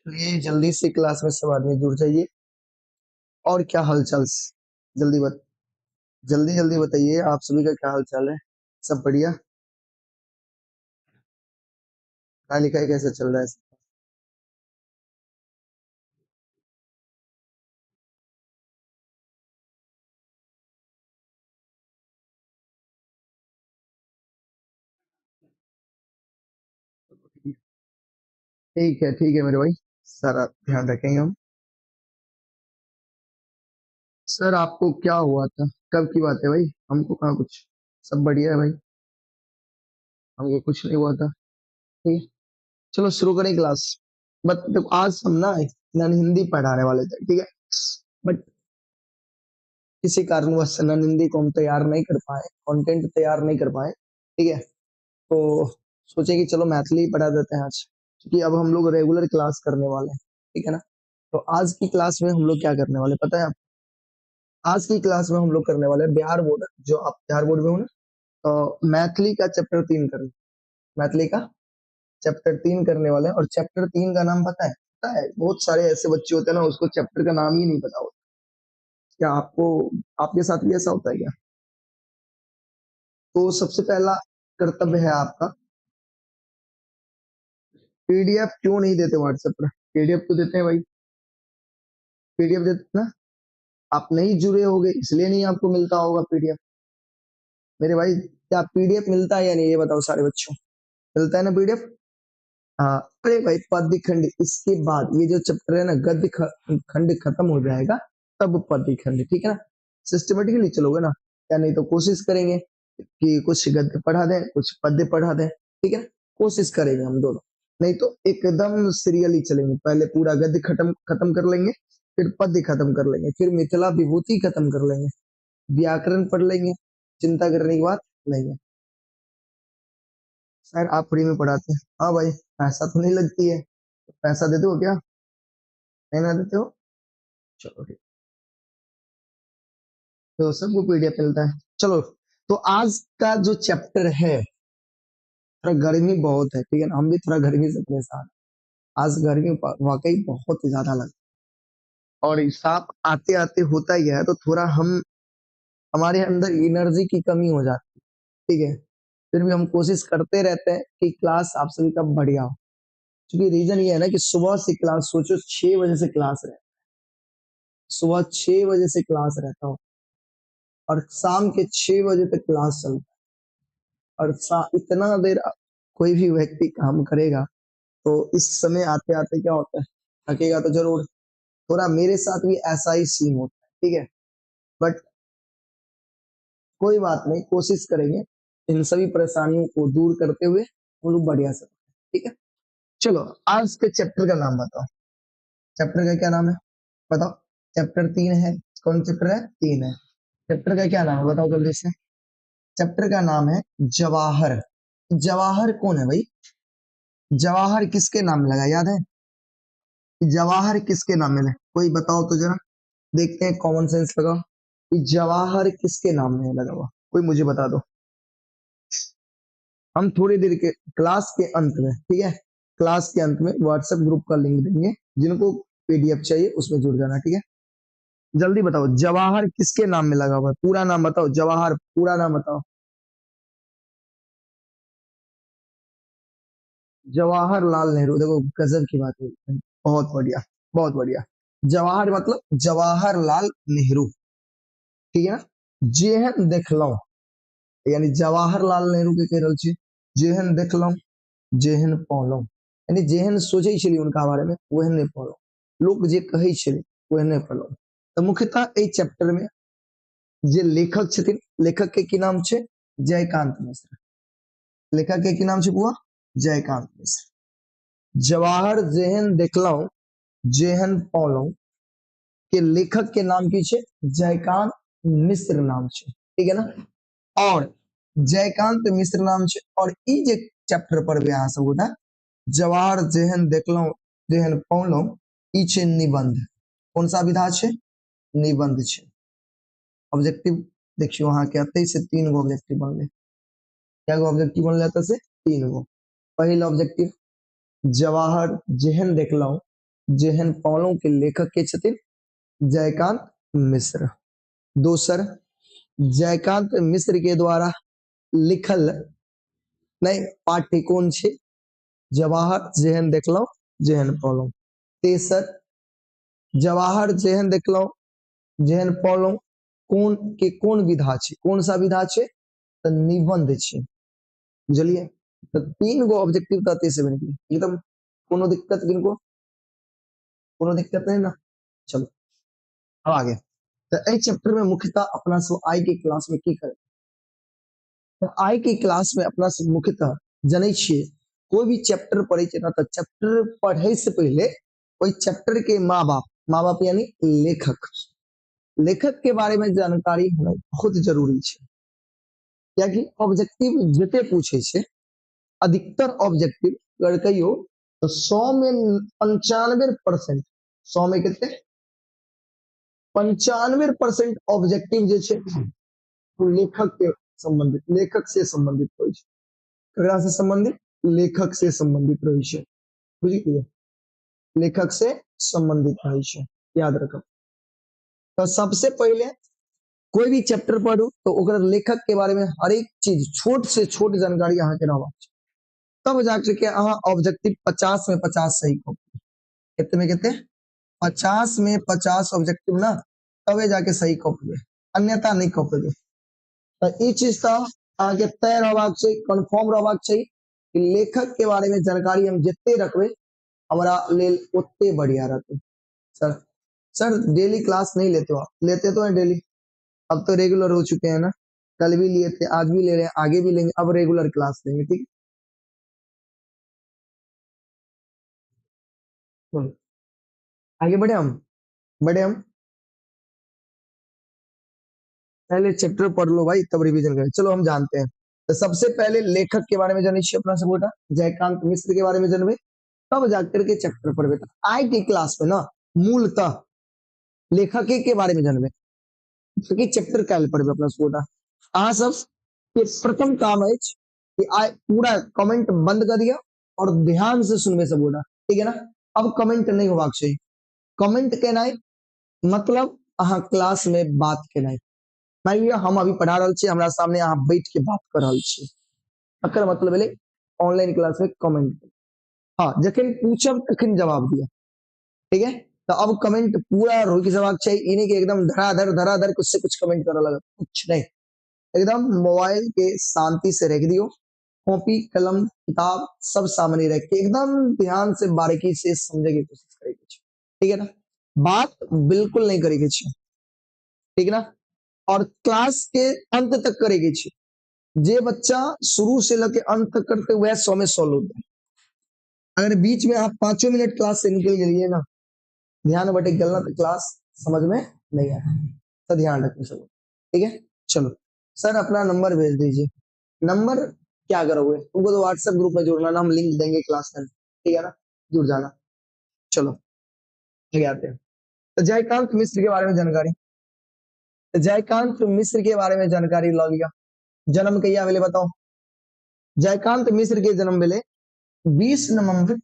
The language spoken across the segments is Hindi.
चलिए जल्दी से क्लास में सब आदमी जुड़ जाइए। और क्या हालचाल? जल्दी बत जल्दी जल्दी बताइए, आप सभी का क्या हाल चाल है? सब बढ़िया? पढ़ाई लिखाई कैसा चल रहा है? ठीक है मेरे भाई, सारा ध्यान रखेंगे हम। सर आपको क्या हुआ था? कब की बात है भाई? हमको कहाँ कुछ, सब बढ़िया है भाई, हमको कुछ नहीं हुआ था। ठीक है, चलो शुरू करें क्लास। बट तो आज हम ना नन हिंदी पढ़ाने वाले थे, ठीक है। बट किसी कारणवश नन हिंदी को हम तैयार नहीं कर पाए, कंटेंट तैयार नहीं कर पाए, ठीक है। तो सोचे कि चलो मैथिली पढ़ा देते हैं आज, क्योंकि अब हम लोग रेगुलर क्लास करने वाले हैं, ठीक है ना। तो आज की क्लास में हम लोग क्या करने वाले पता है आप? आज की क्लास में हम लोग करने वाले हैं बिहार बोर्ड, जो आप बिहार बोर्ड में हो ना। तो मैथिली का चैप्टर 3 करने, मैथिली का चैप्टर 3 करने वाले हैं। और चैप्टर 3 का नाम पता है, बहुत सारे ऐसे बच्चे होते हैं ना, उसको चैप्टर का नाम ही नहीं पता होता। क्या आपको, आपके साथ भी ऐसा होता है क्या? तो सबसे पहला कर्तव्य है आपका, पीडीएफ क्यों नहीं देते व्हाट्सएप पर? पीडीएफ तो देते हैं भाई, पीडीएफ देते ना। आप नहीं जुड़े होगे इसलिए नहीं आपको मिलता होगा पीडीएफ। मेरे भाई, क्या पीडीएफ मिलता है या नहीं, ये बताओ सारे बच्चों। मिलता है ना पीडीएफ? हाँ। अरे भाई, पद्य खंड इसके बाद ये जो चैप्टर है ना, खंड खत्म हो जाएगा, तब पद्य खंड, ठीक है ना। सिस्टमेटिकली चलोगे ना, या नहीं तो कोशिश करेंगे कि कुछ गद्य पढ़ा दें, कुछ पद्य पढ़ा दें, ठीक है ना। कोशिश करेंगे हम दोनों, नहीं तो एकदम सीरियली चलेंगे। पहले पूरा गद्य खत्म खत्म कर लेंगे, फिर पद्य खत्म कर लेंगे, फिर मिथिला विभूति खत्म कर लेंगे, व्याकरण पढ़ लेंगे। चिंता करने की बात नहीं है। सर आप फ्री में पढ़ाते हैं? हाँ भाई, पैसा तो नहीं लगती है, तो पैसा देते हो क्या? नहीं ना देते हो? चलो ठीक, तो सबको पीडीएफ मिलता है। चलो, तो आज का जो चैप्टर है, थोड़ा गर्मी बहुत है, ठीक है ना, हम भी थोड़ा गर्मी से परेशान हैं। आज गर्मी वाकई बहुत ज्यादा लग, और साथ आते आते होता ही है, तो थोड़ा हम, हमारे अंदर एनर्जी की कमी हो जाती है, ठीक है। फिर भी हम कोशिश करते रहते हैं कि क्लास आप सभी का बढ़िया हो। क्योंकि रीजन ये है ना कि सुबह से क्लास, सोचो 6 बजे से क्लास रहे, सुबह 6 बजे से क्लास रहता हो, और शाम के 6 बजे तक क्लास चलता है। और इतना देर कोई भी व्यक्ति काम करेगा, तो इस समय आते आते क्या होता है, थकेगा तो जरूर। थोड़ा मेरे साथ भी ऐसा ही सीन होता है, ठीक है। बट कोई बात नहीं, कोशिश करेंगे इन सभी परेशानियों को दूर करते हुए हम लोग बढ़िया से, ठीक है। चलो, आज के चैप्टर का नाम बताओ। चैप्टर का क्या नाम है बताओ? चैप्टर 3 है। कौन चैप्टर है? 3 है। चैप्टर का क्या नाम है बताओ जल्दी से। चैप्टर का नाम है जवाहर। जवाहर कौन है भाई? जवाहर किसके नाम में लगा, याद है? जवाहर किसके नाम में है? कोई बताओ तो जरा, देखते हैं, कॉमन सेंस लगाओ कि जवाहर किसके नाम में लगा हुआ, कोई मुझे बता दो। हम थोड़ी देर के क्लास के अंत में, ठीक है, क्लास के अंत में व्हाट्सएप ग्रुप का लिंक देंगे, जिनको पीडीएफ चाहिए उसमें जुड़ जाना, ठीक है। जल्दी बताओ, जवाहर किसके नाम में लगा हुआ है? पूरा नाम बताओ, जवाहर पूरा नाम बताओ। जवाहरलाल नेहरू, देखो गजब की बात है, बहुत बढ़िया, बहुत बढ़िया। जवाहर मतलब जवाहरलाल नेहरू, ठीक है ना। जेहन देखलो, यानी जवाहरलाल नेहरू के कह रहल छी, जेहन देखलो जेहन पढ़लो, यानी जेहन सोचे छली उनका बारे में ओहन नहीं पढ़लो, लोग जे कहे छले ओहन नहीं पढ़लो। तो मुख्यतः एहि चैप्टर में जे लेखक छथिन, लेखक के की नाम छै? जयकांत मिश्र। लेखक के की नाम छै बुआ? जयकांत मिश्र। जवाहर जेहन देखलो जेहन पढ़लो के लेखक के नाम की छे? जयकांत मिश्र नाम छे, ठीक है ना। और जयकांत मिश्र नाम छे, और ई जे चैप्टर पर अहाँ सब गोटा, जवाहर जेहन देखलो जेहन पढ़लो, ई छे निबंध। कौन सा विधा छे? निबंध छे। ऑब्जेक्टिव देखियो अहाँ के अतै से 3 गो ऑब्जेक्टिव बनले। क्या गो ऑब्जेक्टिव बनले अतै से? 3 गो। पहिल ऑब्जेक्टिव, जवाहर जेहन देखलो जेहन पौलों के लेखक के छथिन जयकांत मिश्र। दोसर, जयकांत मिश्र के द्वारा लिखल नहीं पाठ्य कोन छे? जवाहर जेहन देखलो जेहन पौलो। तेसर, जवाहर जेहन देखलो जेहन पौलो कोन के कोन विधा छे? कौन सा विधा छे? तो निबंध छे। बुझलिए? तो तीन गो ऑब्जेक्टिव तते से बन गई एकदम, कोनो दिक्कत किनको? कोनो दिक्कत नहीं ना? चलो अब आगे। तो ए चैप्टर में मुख्यतः अपना सब आई के क्लास में की करे? तो आई के क्लास में अपना सब मुख्यतः जानै छियै कोई भी चैप्टर पढ़े छै ना तो चैप्टर पढ़े से पहले ओई चैप्टर के माँ बाप यानी लेखक लेखक के बारे में जानकारी होना बहुत जरूरी है। क्या कि ऑब्जेक्टिव जते पूछे छे अधिकतर ऑब्जेक्टिव अगर कहियो तो 100 में 95%, 100 में कितने 95% ऑब्जेक्टिव जे छे वो लेखक के संबंधित, लेखक से संबंधित होय छे। ककरा से संबंधित? लेखक से संबंधित रही छे। बुझलिए? लेखक से संबंधित रही छे, याद रखो। तो सबसे पहले कोई भी चैप्टर पढ़ू तो ओकर लेखक के बारे में हर एक चीज छोट से छोट जानकारी अहाँ के रहबाक छै, तब जाके के अहाँ ऑब्जेक्टिव 50 में 50 सही कऽ पेबै। कितने में कितने? 50 में 50 ऑब्जेक्टिव ना, तबे जाके सही कऽ पेबै, अन्यथा नहीं कऽ पेबै। तो ई चीज तो अहाँ के तय रहबाक छै, कन्फर्म रहबाक छै कि लेखक के बारे में जानकारी हम जते रखबै हमारा लेल ओते बढ़िया रहते। सर सर डेली क्लास नहीं लेते हो आप? लेते तो हैं डेली, अब तो रेगुलर हो चुके हैं ना, कल भी लिए थे, आज भी ले रहे हैं, आगे भी लेंगे, अब रेगुलर क्लास लेंगे, ठीक है? आगे बढ़े हम पहले चैप्टर पढ़ लो भाई तब रिवीजन करें। चलो हम जानते हैं। तो सबसे पहले लेखक के बारे में जानिए अपना सब बेटा, जयकांत मिश्र के बारे में जानवे, तब जाकर के चैप्टर पढ़वे। आज की क्लास में ना मूलतः लेखक के बारे में जानवे, क्योंकि चैप्टर काल पढ़वे अपना सब बेटा। अहाँ सब के प्रथम काम है कि आज पूरा कमेंट बंद कर दिया और ध्यान से सुनवे सब बेटा, ठीक है ना? अब कमेंट नहीं होगा चाहिए। कमेंट केना मतलब अहाँ क्लास में बात केना, मान लिया हम अभी पढ़ा रहा छे, हमरा सामने अहाँ बैठ के बात कर रहा छे, एकर मतलब भेलै ऑनलाइन क्लास में कमेंट। हाँ, जखन पूछब तखन जवाब दिया, ठीक है? तो अब कमेंट पूरा रोक जवाब चाहिए, इन्हीं के एकदम धराधर कुछ से कुछ कमेंट कर लगा, कुछ नहीं, एकदम मोबाइल के शांति से रख दियो, कॉपी कलम किताब सब सामने रख के एकदम ध्यान से बारीकी से समझे की कोशिश करेगी, ठीक है ना? बात बिल्कुल नहीं करेगी, ठीक है ना? और क्लास के अंत तक करेगी छी, जे बच्चा शुरू से लेके अंत तक करते हुए 100 में 100 लोग। अगर बीच में आप 5 मिनट क्लास से निकल गए ना, ध्यान बटे गलना तो क्लास समझ में नहीं आया, तो ध्यान रखना सब, ठीक है? चलो सर अपना नंबर भेज दीजिए। नंबर क्या करोगे? तुमको तो व्हाट्सएप ग्रुप में जुड़ना ना, हम लिंक देंगे क्लास का, ठीक है ना? जुड़ जाना। चलो आगे आते हैं। तो जयकांत मिश्र के बारे में जानकारी, जयकांत मिश्र के बारे में जानकारी ला लिया। जन्म कहिया भेले बताओ? जयकांत मिश्र के जन्म भेले 20 नवंबर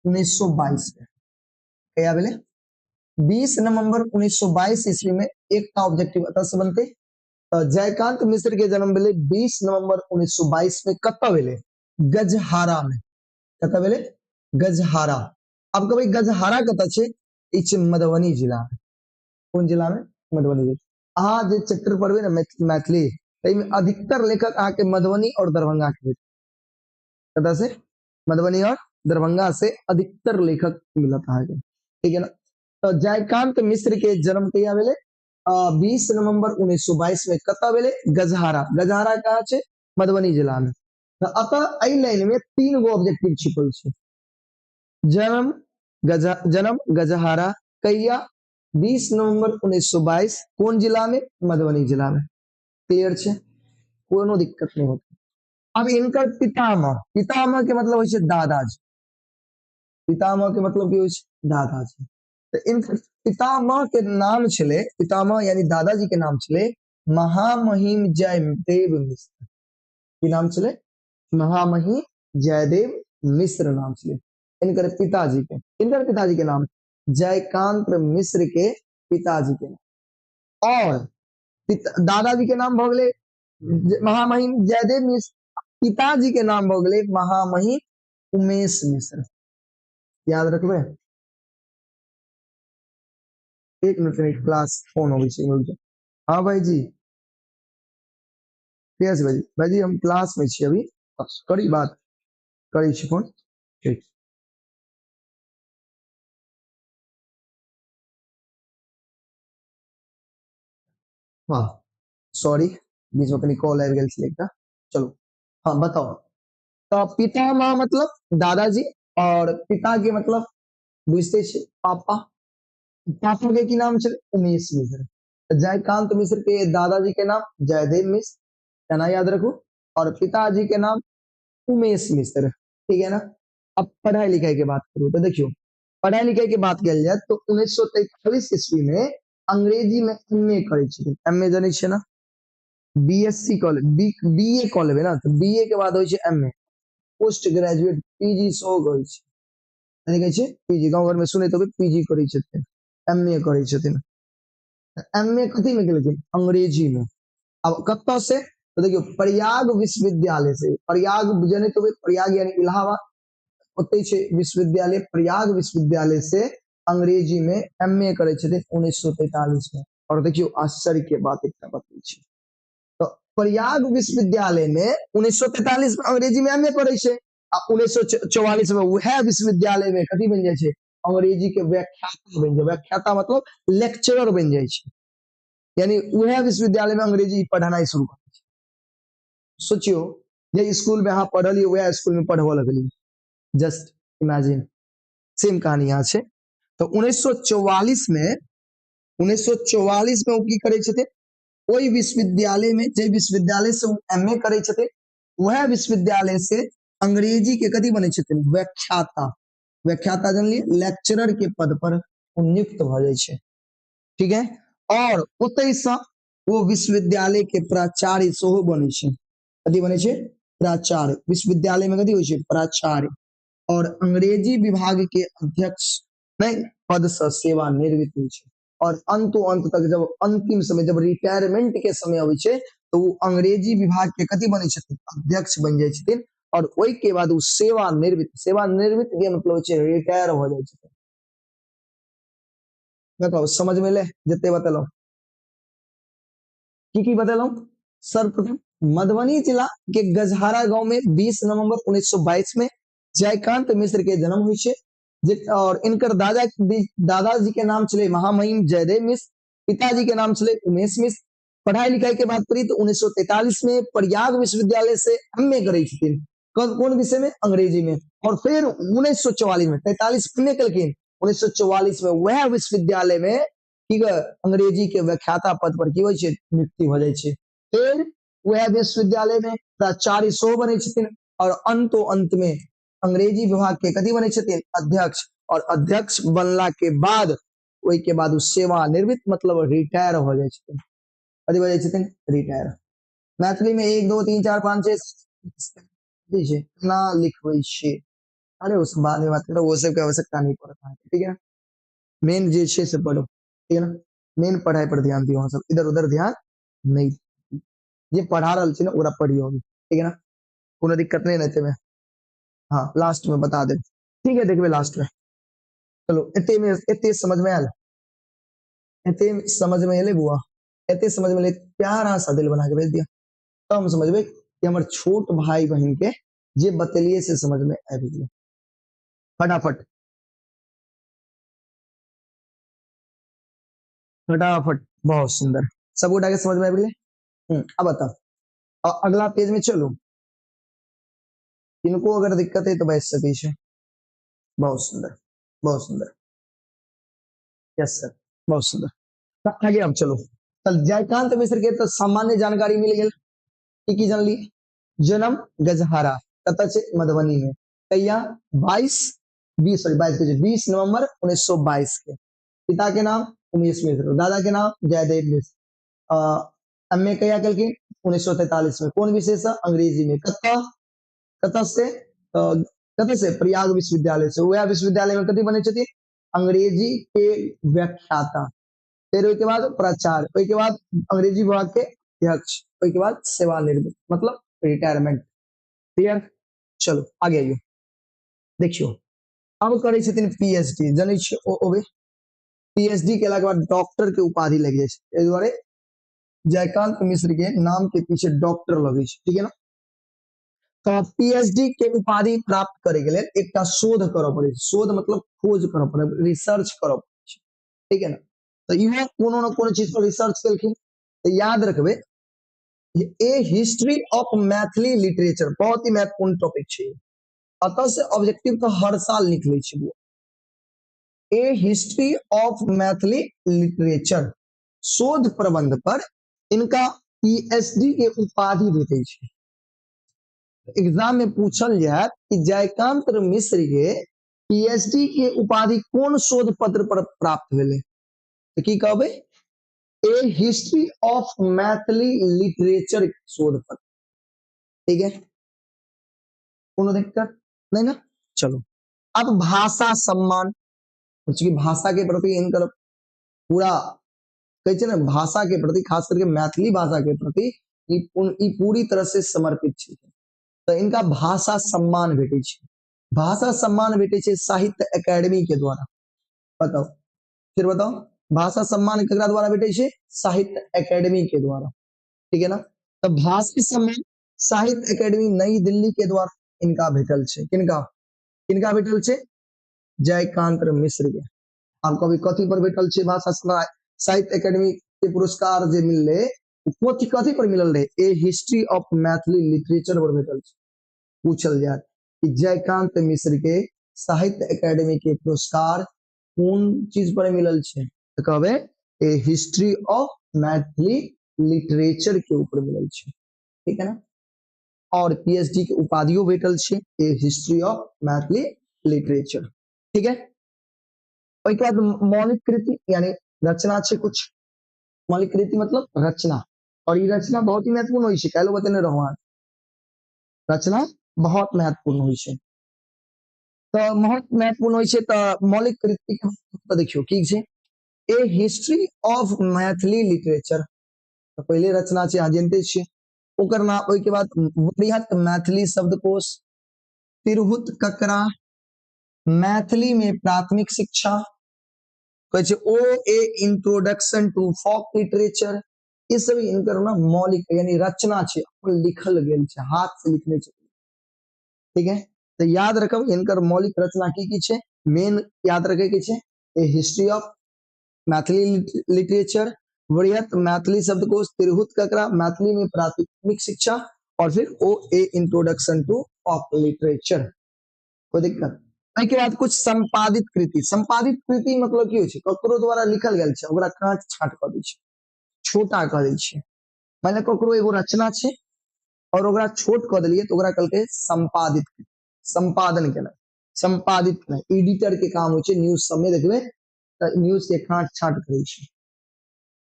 1922 में। कहिया भेले? 20 नवंबर 1922 ईस्वी में। एक का ऑब्जेक्टिव अतः से बनते। तो जयकांत मिश्र के जन्म भेले 20 नवंबर 1922 में। कत्ता भेले? गजहारा में। कत्ता भेले? गजहारा। अब कभी गजहारा कत्ता छे? ई छे मधुबनी जिला में। कौन जिला में? मधुबनी जिला। अहाँ जे चैप्टर पढ़बे ना मैथिली, में अधिकतर लेखक आके मधुबनी और दरभंगा के, कत्ता से? मधुबनी और दरभंगा से अधिकतर लेखक मिलता है, ठीक है ना? तो जयकांत मिश्र के जन्म कहिया भेले? 20 नवंबर 1922 में। कत्ता भेले? गजहारा। गजहारा कहाँ छे? मधुबनी जिला में। तो अतः एई लाइन में 3 गो ऑब्जेक्टिव छिपल छे। जन्म गजहारा कहिया? 20 नवंबर 1922। कौन जिला में? मधुबनी जिला में। क्लियर छे? कोनो दिक्कत नहीं होती। अब इनकर पितामह, पितामह के मतलब होय दादाजी, पितामह के मतलब की होय छै? दादाजी। तो इन पितामह के नाम छले, पितामह यानी दादाजी के नाम छले महामहिम जयदेव मिश्र। की नाम छले? महामहिम जयदेव मिश्र नाम छले इनकर पिताजी के। इनकर पिताजी के नाम जयकांत मिश्र के पिताजी के नाम। और दादाजी के नाम भोगले महामहिम जयदेव मिश्र, पिताजी के नाम भोगले महामहिम उमेश मिश्र। याद रखबे। एक मिनट क्लास फोन हो गई। हाँ भाई जी, कैसे भाई? भाई जी हम क्लास में छी अभी, करी बात करी छी फोन। ठीक। हाँ सॉरी, बीच में कनी कॉल आबि गेल छलै एकटा। चलो हाँ बताओ। तो पितामह मतलब दादाजी, और पिता के मतलब बुझते छे पापा। पापा के की नाम छे? उमेश मिश्र। जयकांत मिश्र के दादाजी के नाम जयदेव मिश्र, कहना याद रखो। और पिताजी के नाम उमेश मिश्र, ठीक है ना। अब पढ़ाई लिखाई की बात करूँ तो देखियो, पढ़ाई लिखाई की बात किया जाए तो 1943 ईस्वी में अंग्रेजी में एमए करे छे। एमए जाने छे ना, बीएससी कॉलेज, बीए कॉलेज है ना, तो बीए के बाद होय छे एमए, पोस्ट ग्रेजुएट पीजी सो गई छे। यानी कहै छे पीजी, गांव घर में सुने तो पीजी करे छथिन, एमए करे छथिन। एमए कथी में केलखिन? अंग्रेजी में। अब कत्ता से? तो देखियो प्रयाग विश्वविद्यालय से, प्रयाग जाने तो प्रयाग यानी इलाहाबाद, ओते छे विश्वविद्यालय, प्रयाग विश्वविद्यालय से अंग्रेजी में एमए करे छथिन 1943 में। और देखियो आश्चर्य के बात एकटा बतबै छी, तो प्रयाग विश्वविद्यालय में 1943 में अंग्रेजी में एमए पढ़े छे, आ 1944 में वह विश्वविद्यालय में कथी बन जाय छे? अंग्रेजी के व्याख्याता बन जाय। व्याख्याता मतलब लेक्चरर बन जाय छे, यानी वह विश्वविद्यालय में अंग्रेजी पढ़ाना शुरू कर। सोचियो, जे स्कूल में अहाँ पढ़लिए वह स्कूल में पढ़बो लगलिए, जस्ट इमेजिन। सेम कहानी यहाँ छे। तो 1944 में, 1944 में वो की करे छथिन? ओई विश्वविद्यालय में, जे विश्वविद्यालय से एमए करे छथिन, वह विश्वविद्यालय से अंग्रेजी के कथी बने छथिन? व्याख्याता। व्याख्याता जानलिए, लेक्चरर के पद पर नियुक्त भ जाय छे, ठीक है। और ओतै से वो विश्वविद्यालय के प्राचार्य सेहो बने छे। कथी बने छे? प्राचार्य। विश्वविद्यालय में कथी होय छे? प्राचार्य। और अंग्रेजी विभाग के अध्यक्ष नहीं, पद से सेवानिवृत्त हुई छे। और अंतो अंत तक जब अंतिम समय, जब रिटायरमेंट के समय आवे छे, तो वो अंग्रेजी विभाग के कथी बने छथिन? अध्यक्ष बन जाय छथिन। और ओई के बाद वो सेवानिवृत्त, सेवानिवृत्त के मतलब होय छे रिटायर हो जाय छथिन। बताओ समझ में ले जते बतेलो की बतेलो। सर्वप्रथम मधुबनी जिला के गजहारा गांव में 20 नवंबर 1922 में जयकांत मिश्र के जन्म हुई छे। और इनकर दादाजी के नाम चले महामहिम जयदेव मिश्र, पिताजी के नाम चले उमेश मिश्र। पढ़ाई लिखाई के बात करी तो 1943 में प्रयाग विश्वविद्यालय से एमए करे छथिन। कौन विषय में? अंग्रेजी में। और फिर 1944 में, 43 में कलखिन, 1944 में वह विश्वविद्यालय में ठीक है अंग्रेजी के व्याख्याता पद पर की होय छे? नियुक्ति हो जाय छे। फिर वह विश्वविद्यालय में प्राचार्य सो बने छथिन। और अंतो अंत में अंग्रेजी विभाग के कथी बने छथिन? अध्यक्ष। और अध्यक्ष बनला के बाद ओई के बाद सेवानिवृत्त मतलब रिटायर हो जाय छथिन। कथी हो जाय छथिन? रिटायर। मैथिली में 1 2 3 4 5 6 ना लिखबै छे। अरे उस बाद में बात करो, वो सब की आवश्यकता नहीं पड़ता है, ठीक है। मेन जे छे से पढ़ो, ठीक है ना। मेन पढ़ाई पर ध्यान दियो, सब इधर उधर ध्यान नहीं। जे पढ़ा रहल छी ना ओकरा पढ़ियो, ठीक है ना, कोनो दिक्कत नहीं रहते में। हाँ लास्ट में बता दे, ठीक है, देखबे लास्ट में। चलो एते में, एते समझ में आयल? एते समझ में एले बुआ? एते समझ में ले? प्यारा सा दिल बना के भेज दिया, तो हम समझबे कि हमर छोट भाई बहन के जे बतेलिए से समझ में आबि गेल। फटाफट फटाफट, बहुत सुंदर, सब उठा के समझ में आबि गेल। अब बता, अगला पेज में चलो। इनको अगर दिक्कत है तो बैठ सके छे। बहुत सुंदर, बहुत सुंदर, यस सर, बहुत सुंदर। तो आगे अब चलो। तो जयकांत मिश्र के तो सामान्य जानकारी मिल गई, की जानली? जन्म गजहारा, कत से? मधुबनी में। कहिया? 22 20 सॉरी 22 के 20 नवंबर 1922 के। पिता के नाम उमेश मिश्र, दादा के नाम जयदेव मिश्र। एमए कहिया कलखिन? 1943 में। कौन विषय से? अंग्रेजी में। कत्ता? कत से? कत से? प्रयाग विश्वविद्यालय से। वह विश्वविद्यालय में कथी बने छथिन? अंग्रेजी के व्याख्याता, फिर उसके बाद प्राचार्य, उसके बाद अंग्रेजी विभाग के अध्यक्ष, उसके बाद सेवानिवृत्त मतलब रिटायरमेंट। क्लियर? चलो आगे आइए, देखियो अब करे छथिन पीएचडी, जनै छी ओबे पीएचडी केला के बाद डॉक्टर के उपाधि लग जाए छै, एहि दुआरे जयकांत मिश्र के नाम के पीछे डॉक्टर लगे छै, ठीक है ना। तो पीएचडी के उपाधि प्राप्त करे के लेल एकटा शोध करऽ पड़े छै, शोध मतलब खोज करऽ पड़े, रिसर्च करऽ पड़े छै, ठीक है ना। तो इहो कोनो न कोनो चीज पर रिसर्च केलखिन, तो याद रखबे ए हिस्ट्री ऑफ मैथिली लिटरेचर बहुत ही महत्वपूर्ण टॉपिक छै, अतः से ऑब्जेक्टिव तो हर साल निकले छै वो। ए हिस्ट्री ऑफ मैथिली लिटरेचर शोध प्रबंध पर इनका पीएचडी के उपाधि भेटे छै। एग्जाम में पूछल जाए कि जयकांत मिश्र के पीएचडी के उपाधि कौन शोध पत्र पर प्राप्त भेले, तो की कहबे ए हिस्ट्री ऑफ मैथिली लिटरेचर शोध पत्र, ठीक है, कोनो दिक्कत नहीं ना। चलो अब भाषा सम्मान, क्योंकि भाषा के प्रति इनकर पूरा कहै छै ना, भाषा के प्रति खास करके मैथिली भाषा के प्रति ई पूरी तरह से समर्पित छै, तो इनका भाषा सम्मान भेटे छै। भाषा सम्मान भेटे छै साहित्य अकादमी के द्वारा, बताओ फिर बताओ, भाषा सम्मान केकरा द्वारा भेटे छै? साहित्य अकादमी के द्वारा, ठीक है ना। तो भाषा सम्मान साहित्य अकादमी नई दिल्ली के द्वारा इनका भेटल छै, किनका किनका भेटल छै? जयकांत मिश्र के। आपको अभी कथी पर भेटल छै? भाषा साहित्य अकादमी के पुरस्कार जे मिलले कथी कथी पर मिलल रहे? ए हिस्ट्री ऑफ मैथिली लिटरेचर पर भेटल छै। पूछल जाए कि जयकांत मिश्र के साहित्य अकादमी के पुरस्कार कौन चीज पर मिलल छै? तो कहबे ए हिस्ट्री ऑफ मैथिली लिटरेचर के ऊपर मिलल छै, ठीक है ना। और पीएचडी के उपाधियों भेटल छै ए हिस्ट्री ऑफ मैथिली लिटरेचर, ठीक है। और के बाद मौलिक कृति यानी रचना छै कुछ, मौलिक कृति मतलब रचना, और ये रचना बहुत ही महत्वपूर्ण होई छै, काल्हि बतेने रहूं अहाँ, रचना बहुत महत्वपूर्ण होई छै। तो बहुत महत्वपूर्ण होई छै, तो मौलिक कृति के तो देखियो की छै, ए हिस्ट्री ऑफ मैथिली लिटरेचर, तो पहले रचना छै, अहाँ जानते छियै ओकर नाम, ओई के बाद वृहत मैथिली शब्दकोश, तिरहुत ककरा, मैथिली में प्राथमिक शिक्षा, कहे छै ओ ए इंट्रोडक्शन टू फोक लिटरेचर, ये सब इनकर ना मौलिक यानी रचना छै, अपन लिखल गेल छै, हाथ से लिखने छै, ठीक है। तो याद रखब इनकर मौलिक रचना की छै, मेन याद रखे के छै ए हिस्ट्री ऑफ मैथिली लिटरेचर, वृहत मैथिली शब्दकोश, तिरहुत ककरा, मैथिली में प्राथमिक शिक्षा, और फिर ओ ए इंट्रोडक्शन टू ऑफ लिटरेचर, कोई दिक्कत। के बाद कुछ संपादित कृति, संपादित कृति मतलब की होय छै? ककरो द्वारा लिखल गेल छै, ओकरा काट छांट क दै छै, छोटा क दै छै, माने ककरो एगो रचना छै और ओकरा छोट क देलिए तो ओकरा कहलकै संपादित, संपादन केना, संपादित केना, एडिटर के काम होय छै, न्यूज सब में देखबे त न्यूज के काट छांट करे छै,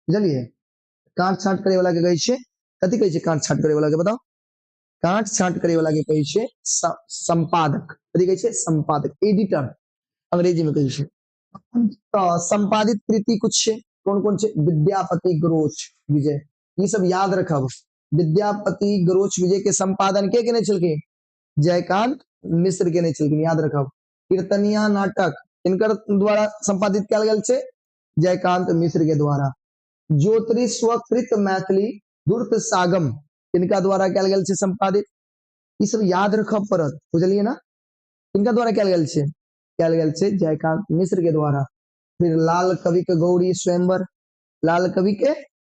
बुझलिए। काट छांट करे वाला के कहै छै, कथि कहै छै काट छांट करे वाला के बताओ? काट छांट करे वाला के कहै छै संपादक, कथि कहै छै? संपादक, एडिटर अंग्रेजी में कहै छै। तो संपादित कृति कुछ छै, कौन कौन छै? विद्यापति ग्रोच विजय, ये सब याद रखब। विद्यापति ग्रोच विजय के संपादन के केने छलखिन? जयकांत मिश्र केने छलखिन, याद रखब। कीर्तनिया नाटक इनकर द्वारा संपादित कयल गेल छै, जयकांत मिश्र के द्वारा। ज्योतिषवकृत मैथिली धूर्त सागम इनका द्वारा कयल गेल छै संपादित, ये सब याद रखब पड़त, बुझलिए ना। इनका द्वारा कयल गेल छै, कयल गेल छै जयकांत मिश्र के द्वारा। फिर लाल कवि के गौरी स्वयंवर, लाल कवि के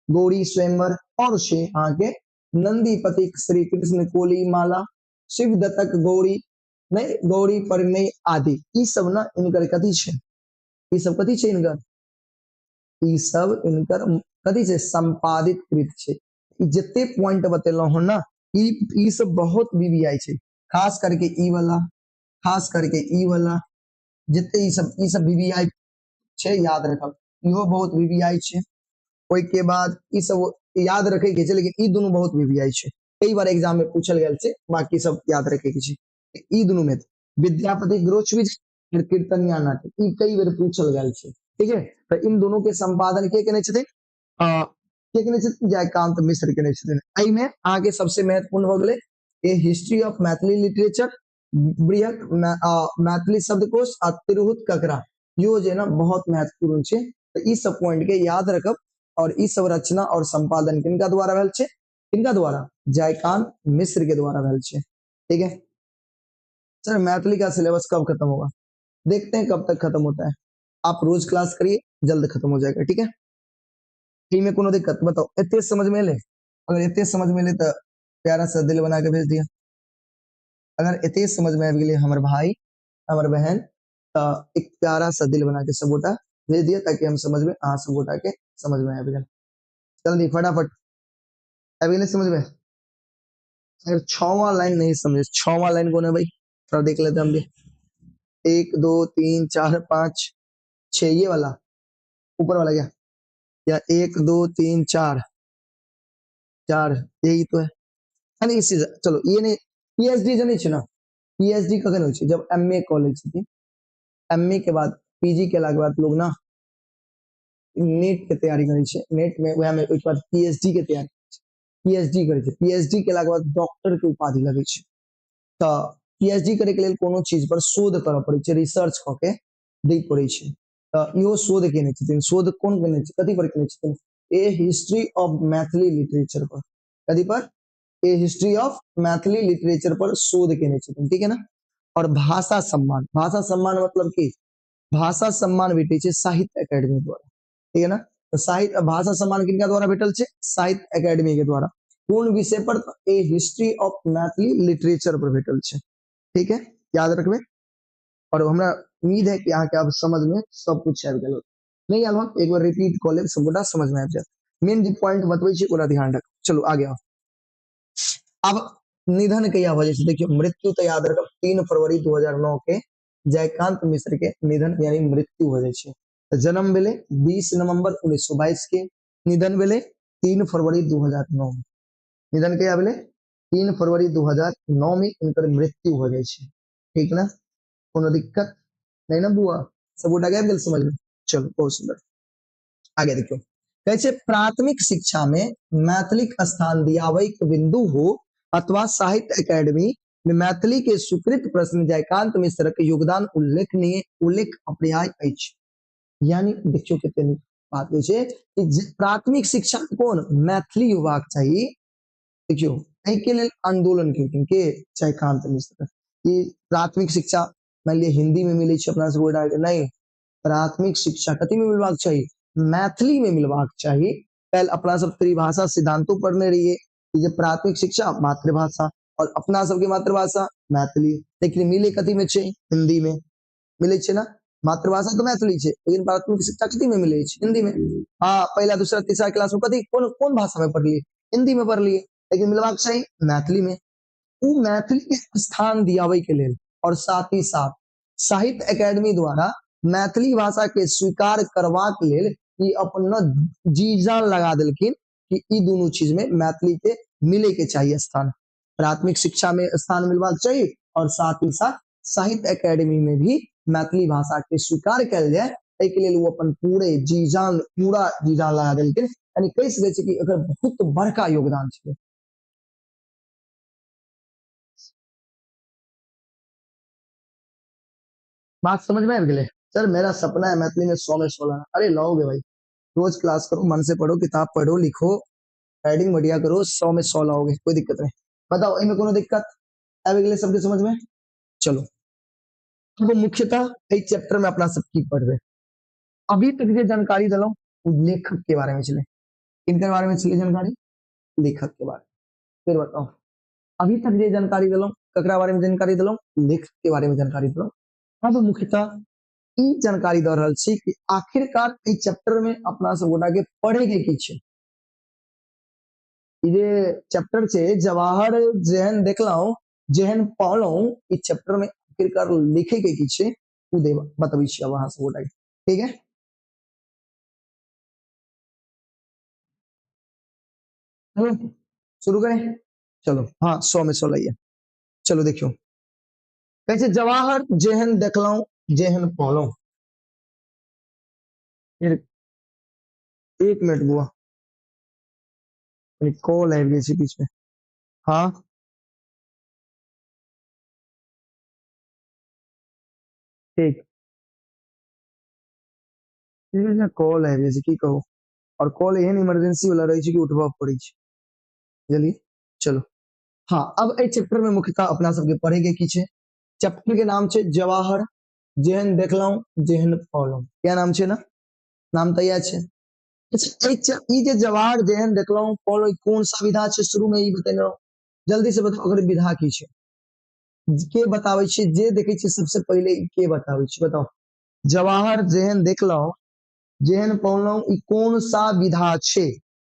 गौरी स्वयंवर, और से अहाँ के नंदीपति श्री कृष्ण कोली माला, शिव दत्तक गौरी नहीं गौरी परिणय आदि, ई सब ना इनकर कथि छै? ई सब कथि छै इनकर? ई सब इनकर कथि छै? संपादित कृत छै। ई जते पॉइंट बतेलौ हन ना, ई सब बहुत वीवीआई छै, खास करके ई वाला, खास करके ई वाला, जितने ई सब वीवीआई छै, याद रखब। इहो बहुत वीवीआई छै। ओई के बाद ई सब याद रखे के छै, लेकिन ई दोनों बहुत वीवीआई छै, कई बार एग्जाम में पूछल गेल छै, बाकी सब याद रखे के छै। ई दोनों में विद्यापति ग्रोच विजय फिर कीर्तनिया नाटक ई कई बेर पूछल गेल छै, ठीक है। तो इन दोनों के संपादन के केने छथिन के केने छथिन जयकांत मिश्र केने छथिन। एहि में अहाँ के सबसे महत्वपूर्ण भ गेलै ए हिस्ट्री ऑफ मैथिली लिटरेचर, बृहत मैथिली शब्दकोश आ तिरहुत ककरा, यो जे ना बहुत महत्वपूर्ण छै। तो ई सब पॉइंट के याद रखब। और ई सब रचना और संपादन किनका द्वारा भेल छै, किनका द्वारा, जयकांत मिश्र के द्वारा भेल छै, ठीक है। सर मैथिली का सिलेबस कब खत्म होगा, देखते हैं कब तक खत्म होता है। आप रोज क्लास करिए, जल्द खत्म हो जाएगा, ठीक है। ठीक में कोनो दिक्कत बताओ, इतने समझ में ले, अगर इतने समझ में ले तो प्यारा सा दिल बना के भेज दिया। अगर इतने समझ में आ गए हमर भाई हमर बहन, तो एक प्यारा सा दिल बना के सबोटा भेज दिया, ताकि हम समझ में आ सबोटा के समझ में आ जाए। जल्दी फटाफट अभी नहीं समझ में। अगर छवा लाइन नहीं समझे, छवा लाइन कौन है भाई, थोड़ा देख लेते हम भी। 1 2 3 4 5 6 ये वाला ऊपर वाला क्या, या 1 2 3 4 4 यही तो है। नहीं इसी चलो ये नहीं, पीएचडी जो नहीं छे ना, पीएचडी कखन हो छे जब एमए कॉलेज थी, एमए के बाद पीजी के के बाद लोग ना नेट के तैयारी करे छे, नेट में वह में उसके बाद पीएचडी के तैयारी, पीएचडी करे छे, पीएचडी के बाद डॉक्टर के उपाधि लगे छे। तो पीएचडी करे के लिए कोनो चीज पर शोध करऽ पड़े छे, रिसर्च क के दै पड़े छे। तो इहो शोध केने छथिन, शोध कोन केने छे, कथि पर केने छथिन, ए हिस्ट्री ऑफ मैथिली लिटरेचर पर, कथि पर, ए हिस्ट्री ऑफ मैथिली लिटरेचर पर शोध केने छथिन, ठीक है ना। और भाषा सम्मान, भाषा सम्मान मतलब की, भाषा सम्मान भेटे छे साहित्य अकेडमी द्वारा, ठीक है ना। तो साहित्य भाषा सम्मान किनका द्वारा भेटल छे, साहित्य अकेडमी के द्वारा। पूर्ण विषय पर ए हिस्ट्री ऑफ मैथिली लिटरेचर पर भेटल छे, ठीक है, याद रखबे। और हमरा उम्मीद है कि आके अब समझ में सब कुछ आबि गेल, नहीं आल एक बार रिपीट क लेब, सबटा समझ में आबि जाए। मेन जो पॉइंट बतबै छी ओकरा ध्यान रख। चलो आगे आओ। अब निधन कहिया भ जाए, देखियो मृत्यु तो याद रखब 3 फरवरी 2009 के जयकांत मिश्र के निधन यानी मृत्यु हो जाए छे। तो जन्म भेले 20 नवंबर 1922 के, निधन भेले 3 फरवरी 2009 में। निधन कहिया भेले 3 फरवरी 2009 में इनकर मृत्यु हो जाए छे, ठीक ना। कोनो दिक्कत नहीं ना बुआ, सब उठा गया समझ में। चलो बहुत सुंदर, आगे देखियो। कैसे प्राथमिक शिक्षा में मैथिलिक स्थान दियावैक बिंदु हो अथवा साहित्य अकेडमी में मैथिली के स्वीकृत प्रश्न जयकांत मिश्र के योगदान उल्लेखनीय, उल्लेख अपर्याय अछि। यानी देखियो कितने बात होइ छे कि प्राथमिक शिक्षा कौन मैथिली होबाक चाहिए। देखियो एहि के लेल आंदोलन केलखिन के जयकांत मिश्र, कि प्राथमिक शिक्षा मान लिया हिंदी में मिले छे अपना सब, नहीं, प्राथमिक शिक्षा कथी में मिलवाक चाहिए, मैथिली में मिलवाक चाहिए। कल अपना सब त्रिभाषा सिद्धांतों पढ़ने रहिए कि जे प्राथमिक शिक्षा मातृभाषा और अपना सबके मातृभाषा मैथिली, लेकिन मिले कथी में छे, हिंदी में मिले छे ना। मातृभाषा तो मैथिली छे, लेकिन प्राथमिक शिक्षा कथी में मिले छे, हिंदी में। हाँ पहला दूसरा तीसरा क्लास में कथी कौन कौन भाषा में पढ़लिए, हिंदी में पढ़लिए, लेकिन मिलवाक चाहिए मैथिली में। उ मैथिली के स्थान दियावे के लेल और साथ ही साथ साहित्य अकेडमी द्वारा मैथिली भाषा के स्वीकार करवाक लेल ई अपन जी जान लगा देलखिन कि ई दोनों चीज में मैथिली के मिले के चाहिए स्थान, प्राथमिक शिक्षा में स्थान मिलवाक चाहिए और साथ ही साथ साहित्य अकेडमी में भी मैथिली भाषा के स्वीकार कल जाए, एहि के लेल वो अपन पूरा जी जान लगा देलखिन। यानी कह सकै छी कि एकर बहुत बड़का योगदान छे। बात समझ में आ गए। सर मेरा सपना है मैथिली में 100 में 100 लाना, अरे लाओगे भाई, रोज क्लास करो, मन से पढ़ो, किताब पढ़ो, लिखो, राइटिंग बढ़िया करो, 100 में 100 लाओगे, कोई दिक्कत नहीं। बताओ इनमें कोनो दिक्कत आवे गेले सबके समझ में। चलो तो मुख्यतः एक चैप्टर में अपना सब की पढ़ रहे, अभी तक जो जानकारी दिलो लेखक के बारे में चले, इनके बारे में चले जानकारी, लेखक के बारे में। फिर बताओ अभी तक जो जानकारी दिलो ककरा बारे में जानकारी दिलो, लेखक के बारे में जानकारी दिलो। अब मुख्यतः ई जानकारी द रहल छी कि आखिरकार ई चैप्टर में अपना सब गोटा के पढ़े के की छै। ई जे चैप्टर छे जवाहर जेहन देखलौ जेहन पढ़लौ, ई चैप्टर में आखिरकार लिखे के की छै उ दे बतबै छी अब अहाँ सब गोटा के, ठीक है। चलो शुरू करें, चलो हाँ 100 में 100 लाइए। चलो देखियो कैसे जवाहर जेहन देखलौ जेहन पौलो। फिर 1 मिनट बुआ, कॉल है गई बीच में। हाँ ठीक, कॉल है जैसे की कहो, और कॉल एहन इमरजेंसी वाला रही है कि उठबा पड़ी छै। जल्दी चलो। हाँ, अब ए चैप्टर में मुख्यतः अपना सबके पढ़े के की छै। चैप्टर के नाम छै जवाहर जेहन देखलौं जेहन पौलौं। क्या नाम छै ना? नाम तो यह छै। अच्छा, ई जे जवाहर जेहन देखलौं पौलौं, ई कोन सा विधा छै? शुरू में ई बतेलौं, जल्दी से बताओ अगर विधा की छै। के बताबै छै? जे देखे छै सबसे पहले ई के बताबै छै? बताओ। जवाहर जेहन देखलौं जेहन पौलौं, ई कौन सा विधा छै?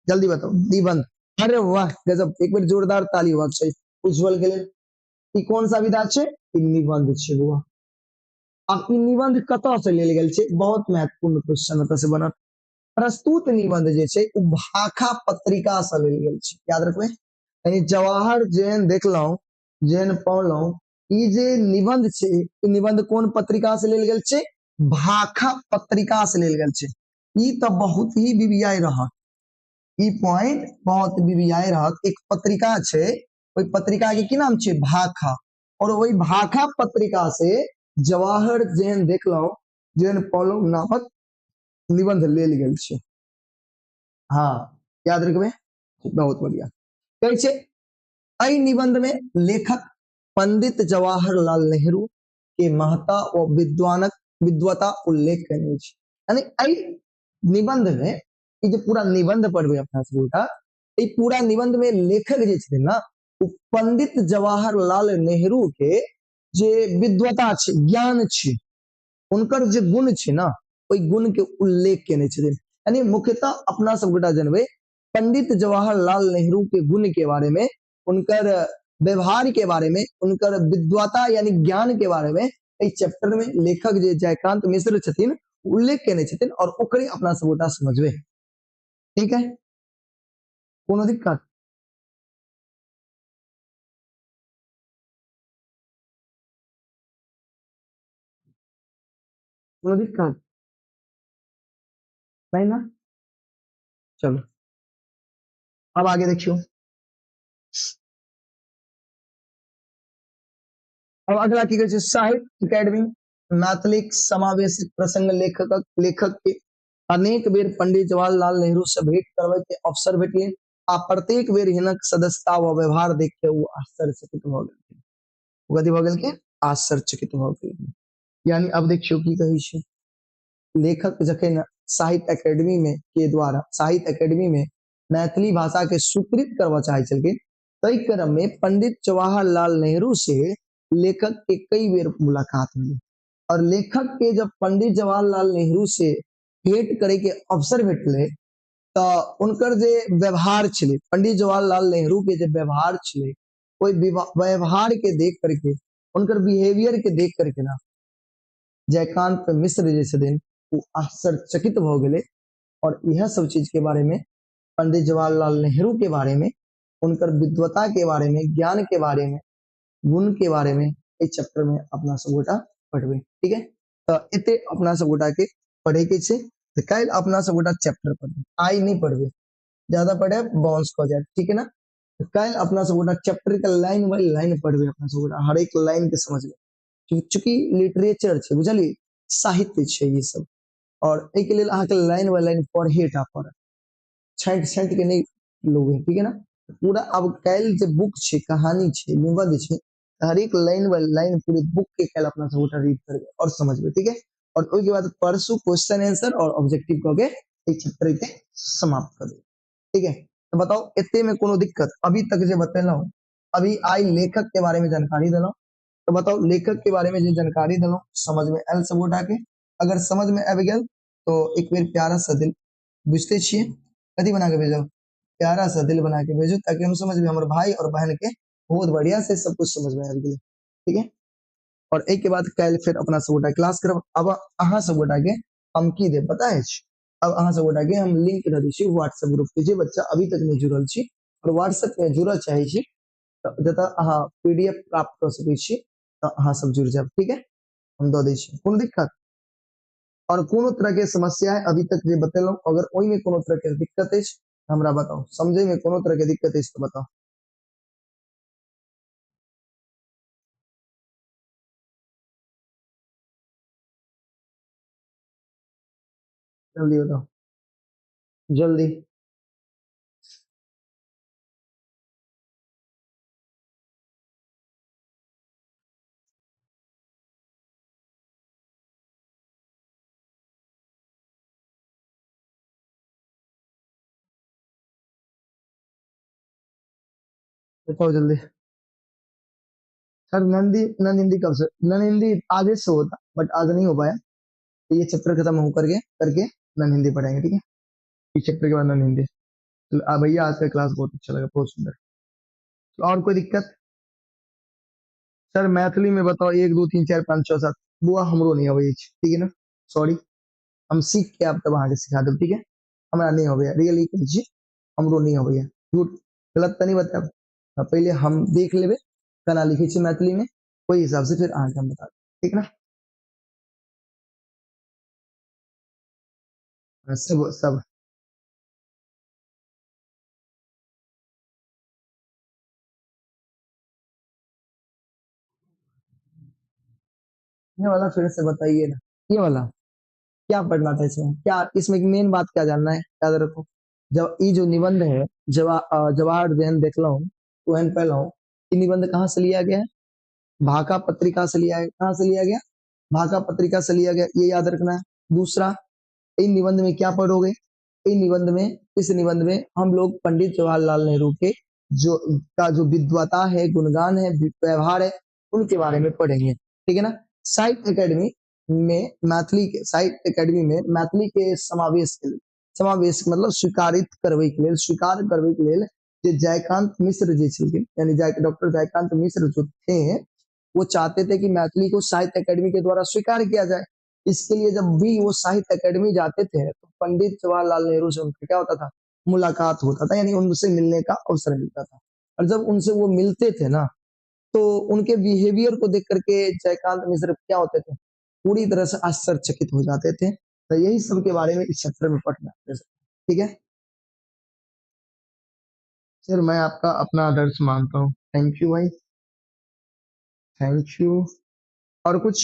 जल्दी बताओ। निबंध। अरे वाह गजब, एक बार जोरदार ताली होबाक चाहिए उज्जवल के लिए। ई कौन सा विधा छै? ई निबंध छै बुआ। अब ई निबंध कतऽ से लेल गेल छै? बहुत महत्वपूर्ण क्वेश्चन एतऽ से बनत। प्रस्तुत निबंध जे छै उ भाखा पत्रिका से लेल गेल छै, याद रखबै। यानी जवाहर जेहन देखलौं जेहन पौलौं, ई जे निबंध छै, ई निबंध कोन पत्रिका से लेल गेल छै? भाखा पत्रिका से लेल गेल छै। ई तो बहुत ही बीबीआई रहत, ई पॉइंट बहुत बीबीआई रहत। एक पत्रिका छै, ओई पत्रिका के की नाम छै? भाखा। और वही भाखा पत्रिका से जवाहर जेहन देखलौं जेहन पौलौं नामक निबंध लेल गेल छै। हाँ, याद रखबै। बहुत बढ़िया। कहै छै एहि निबंध में लेखक पंडित जवाहरलाल नेहरू के महत्ता और विद्वता उल्लेख कयने छै। यानी एहि निबंध में, ई जे पूरा निबंध पढ़बै अपना सब गोटा, ई पूरा निबंध में लेखक जे छथिन ना, उ पंडित जवाहरलाल नेहरू के जे विद्वता छै, ज्ञान छै, उनकर जे गुण छै ना, ओई गुण के उल्लेख केने छथिन। यानी मुख्यतः अपना सब गोटा जनबै पंडित जवाहरलाल नेहरू के गुण के बारे में, उनकर व्यवहार के बारे में, उनकर विद्वता यानी ज्ञान के बारे में इस चैप्टर में लेखक जे जयकांत मिश्र छथिन उल्लेख केने छथिन, और ओकरे अपना सब गोटा समझबै। ठीक है, कोनो दिक्कत? कोनो दिक्कत नहीं ना? चलो अब आगे देखियो। अब अगला की कहै छै? साहित्य अकेडमी मैथिलिक समावेशी प्रसंग लेखक के अनेक बेर पंडित जवाहरलाल नेहरू से भेंट करबे के अवसर भेटलै, आ प्रत्येक बेर हिनक सदस्यता व व्यवहार देख के वो आश्चर्यचकित भ गेलखिन। कथी भ गेलखिन? आश्चर्यचकित भ गेलखिन। यानी अब देखियो की कहै छै। लेखक जखन साहित्य अकेडमी में के द्वारा साहित्य अकेडमी में मैथिली भाषा के स्वीकृत करवा चाहे छलखिन, तई क्रम में पंडित जवाहरलाल नेहरू से लेखक के कई बेर मुलाकात हुई, और लेखक के जब पंडित जवाहरलाल नेहरू से भेंट करे के अवसर भेटले, तो उनकर जे व्यवहार छले, पंडित जवाहरलाल नेहरू के जे व्यवहार छले, ओई व्यवहार के देख करके, उनकर बिहेवियर के देख करके ना, जयकांत मिश्र जे छथिन वो आश्चर्यचकित भ गेले, और यह सब चीज के बारे में, पंडित जवाहरलाल नेहरू के बारे में, उनकर विद्वता के बारे में, ज्ञान के बारे में, गुण के बारे में इस चैप्टर में अपना सब गोटा पढ़बे। ठीक है, तो एते अपना सब गोटा के पढ़े के छे। तो कल अपना सब गोटा चैप्टर पढ़बे, आई नहीं पढ़बे, ज्यादा पढ़े बाउंस हो जाए। ठीक है ना? तो कल अपना सब गोटा चैप्टर का लाइन बाय लाइन पढ़बे, अपना सब गोटा हर एक लाइन के समझबे। चूंकि लिटरेचर छे, बुझलिए, साहित्य छे ये सब, और एक के लिए अहाँ के लाइन बाय लाइन पढ़े टा पड़त, छांट छांट के नहीं लोगे। ठीक है ना? पूरा अब कल जे बुक छे, कहानी छे, निबंध छे, हर एक लाइन बाय लाइन पूरी बुक के कल अपना सब गोटा रीड करबे और समझबे। ठीक है? और उसके बाद परसों क्वेश्चन आंसर और ऑब्जेक्टिव कह के एक चैप्टर के समाप्त कर दे। ठीक है? तो बताओ इतने में कोनो दिक्कत? अभी तक जो बतेला, अभी आई लेखक के बारे में जानकारी देला, तो बताओ लेखक के बारे में जो जानकारी देलो समझ में आयल सब गोटा के? अगर समझ में आबि गेल तो एक बेर प्यारा सा दिल, बुझते छिए, कथी बना के भेजो? प्यारा सा दिल बना के भेजो, ताकि हम समझ में, हमारे भाई और बहन के बहुत बढ़िया से सब कुछ समझ में आबि गेले। ठीक है? और एक के बाद कल फिर अपना सब गोटा क्लास करब। अब अहाँ सब गोटा के हम की दे पता है? अब अहाँ सब गोटा के हम लिंक दे दी छी व्हाट्सएप ग्रुप के, जे बच्चा अभी तक नहीं जुड़ल छी और व्हाट्सएप में जुड़ल चाहे छी, तो जतऽ अहाँ पीडीएफ प्राप्त कर सकै छी, तो अहाँ सब जुड़ जाब। ठीक है? हम दो देश कौन दिक्कत और कोनो तरह के समस्या है अभी तक जे बतेलो अगर ओई में कोनो तरह के दिक्कत है हमरा बताओ समझे में कोनो तरह के दिक्कत है तो बताओ जल्दी बताओ जल्दी बताओ जल्दी सर नंदी नन हिंदी कब से नन हिंदी आज से होता बट आज नहीं हो पाया तो ये चैप्टर खत्म हो करके करके नन हिंदी पढ़ेंगे ठीक है इस चैप्टर के बाद नन हिंदी तो भैया आज का क्लास बहुत अच्छा लगा बहुत सुंदर तो और कोई दिक्कत सर मैथिली में बताओ एक दो तीन चार पाँच छह सात बुआ हमरो नहीं अबै ठीक है ना सॉरी हम सीख के आप तब अहाँ के सिखा देब ठीक है हमरा नहीं अबै रियली कहै छी हमरो नहीं अबै झूठ गलत तो नहीं बताब पहले हम देख लेबै केना लिखै छी मैथिली में ओहि हिसाब से फिर अहाँ के हम बता देब ठीक ना सब सब ये वाला फिर से बताइए ना ये वाला क्या पढ़ना था इसमें क्या इसमें मेन बात क्या जानना है याद रखो जब ये जो निबंध है जवाहर जैन देखला हूँ तो पहला हूँ ये निबंध कहाँ से लिया गया है भाका पत्रिका से लिया है कहाँ से लिया गया भाका पत्रिका से लिया गया ये याद रखना है दूसरा इन निबंध में क्या पढ़ोगे इन निबंध में इस निबंध में हम लोग पंडित जवाहरलाल नेहरू के जो का जो विद्वता है गुणगान है व्यवहार है उनके बारे में पढ़ेंगे ठीक है ना साहित्य एकेडमी में मैथिली के साहित्य एकेडमी में मैथिली के समावेश के लिए समावेश मतलब स्वीकारित करवे के लिए स्वीकार करवे के लिए जे जयकांत मिश्र जी छलखिन यानी डॉक्टर जयकांत मिश्र जो थे वो चाहते थे कि मैथिली को साहित्य एकेडमी के द्वारा स्वीकार किया जाए इसके लिए जब भी वो साहित्य एकेडमी जाते थे तो पंडित जवाहरलाल नेहरू से उनका क्या होता था मुलाकात होता था यानी उनसे मिलने का अवसर मिलता था और जब उनसे वो मिलते थे ना तो उनके बिहेवियर को देख करके जयकांत मिश्र क्या होते थे पूरी तरह से आश्चर्यचकित हो जाते थे तो यही सब के बारे में इस चैप्टर में पढ़ना है ठीक है सर मैं आपका अपना आदर्श मानता हूँ थैंक यू भाई थैंक यू और कुछ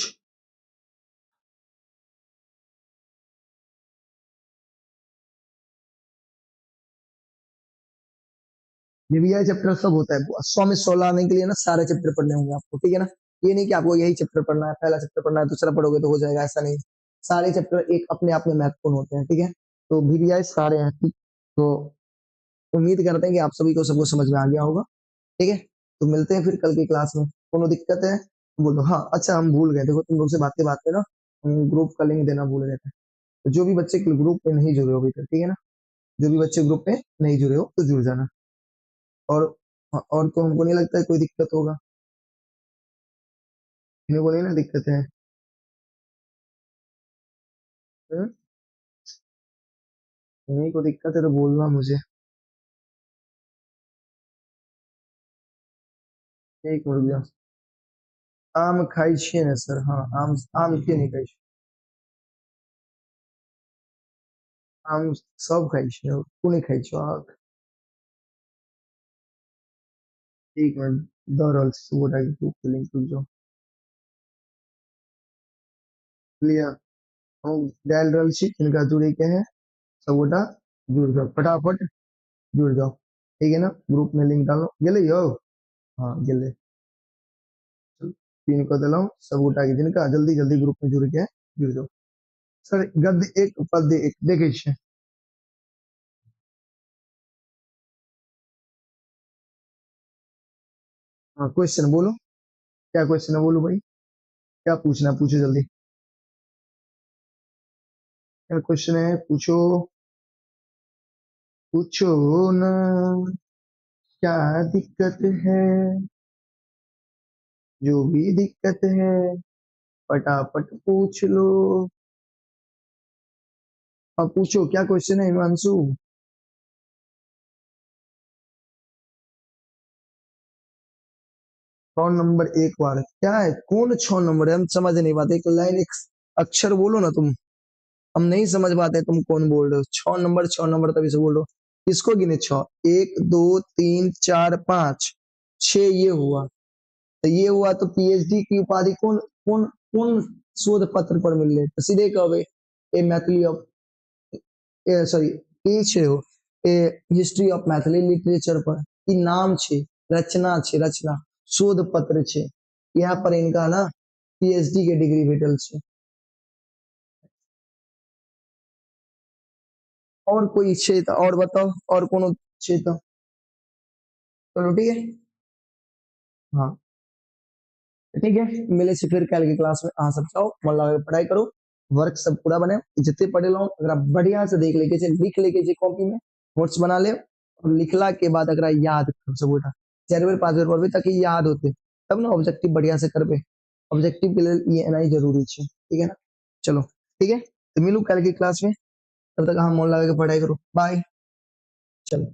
बीबीआई चैप्टर सब होता है 100 में 16 आने के लिए ना सारे चैप्टर पढ़ने होंगे आपको ठीक है ना ये नहीं कि आपको यही चैप्टर पढ़ना है पहला चैप्टर पढ़ना है दूसरा पढ़ोगे तो हो जाएगा ऐसा नहीं सारे चैप्टर एक अपने आप में महत्वपूर्ण होते हैं ठीक है तो बीबीआई सारे हैं ठीक तो उम्मीद करते हैं कि आप सभी को सब कुछ समझ में आ गया होगा ठीक है तो मिलते हैं फिर कल की क्लास में कोनो दिक्कत है तो बोलो हाँ अच्छा हम भूल गए देखो तुम लोग से बात में ना हम ग्रुप का लिंक देना भूल गए थे तो जो भी बच्चे ग्रुप में नहीं जुड़े हो अभी तक ठीक है ना जो भी बच्चे ग्रुप में नहीं जुड़े हो तो जुड़ जाना और और तो हमको नहीं लगता है कोई दिक्कत होगा इन्हें को नहीं ना दिक्कत है हम्म? इन्हीं को दिक्कत है तो बोलना मुझे एक मिनट रुक आम खाई छिए ना सर हाँ आम आम के नहीं खाई छी। आम सब खाई छिए तू नहीं खाई छो एक मिनट दो रोल से वो डाल के लिंक रुक जाओ लिया हम डाल रहल छी इनका जुड़े के है सबोटा जुड़ जाओ फटाफट जुड़ जाओ ठीक है ना ग्रुप में लिंक डालो गेले यो हाँ गेले पिन कर दिलाऊं सबोटा के जिनका जल्दी जल्दी ग्रुप में जुड़ के है, जुड़ जाओ सर गद्य एक पद्य एक देखे छिए हाँ क्वेश्चन बोलो क्या क्वेश्चन है बोलो भाई क्या पूछना है पूछो जल्दी क्या क्वेश्चन है पूछो पूछो ना क्या दिक्कत है जो भी दिक्कत है फटाफट पूछ लो अब पूछो क्या क्वेश्चन है हिमांशु 6 नंबर एक बार क्या है, कौन 6 नंबर है, हम समझ नहीं पाते, एक लाइन एक अक्षर बोलो ना तुम, हम नहीं समझ पाते तुम कौन बोल रहे हो। 6 नंबर 6 नंबर तभी से बोल रहे हो, किसको गिने 6, 1 2 3 4 5 6 ये हुआ। तो ये हुआ तो पीएचडी की उपाधि कौन कौन कौन शोध पत्र पर मिल रहे, तो सीधे कहोगे ए मैथिली ऑफ, सॉरी એ છે એ હિસ્ટ્રી ઓફ મેથલી લિટરેચર पर ई नाम છે, रचना છે, रचना शोध पत्र છે, यहाँ पर इनका ना पीएचडी के डिग्री भेटल છે। और कोई છે तो और बताओ, और कोनो છે तो चलो ठीक है। हाँ ठीक है, मिले से फिर कल की क्लास में, हाँ सब जाओ मन लगा के पढ़ाई करो, वर्क सब पूरा बने, जितने पढ़े लो अगर आप बढ़िया से देख लेके जे लिख लेके जे कॉपी में नोट्स बना ले, और लिखला के बाद अगर याद कर सब बेटा 4 बार 5 बार पढ़बे ताकि याद होते, तब ना ऑब्जेक्टिव बढ़िया से करबे, ऑब्जेक्टिव के लिए ये नहीं जरूरी है, ठीक है ना। चलो ठीक है, तो मिलू कल की क्लास में, तब तक हम मन लगा के पढ़ाई करो, बाय। चलो।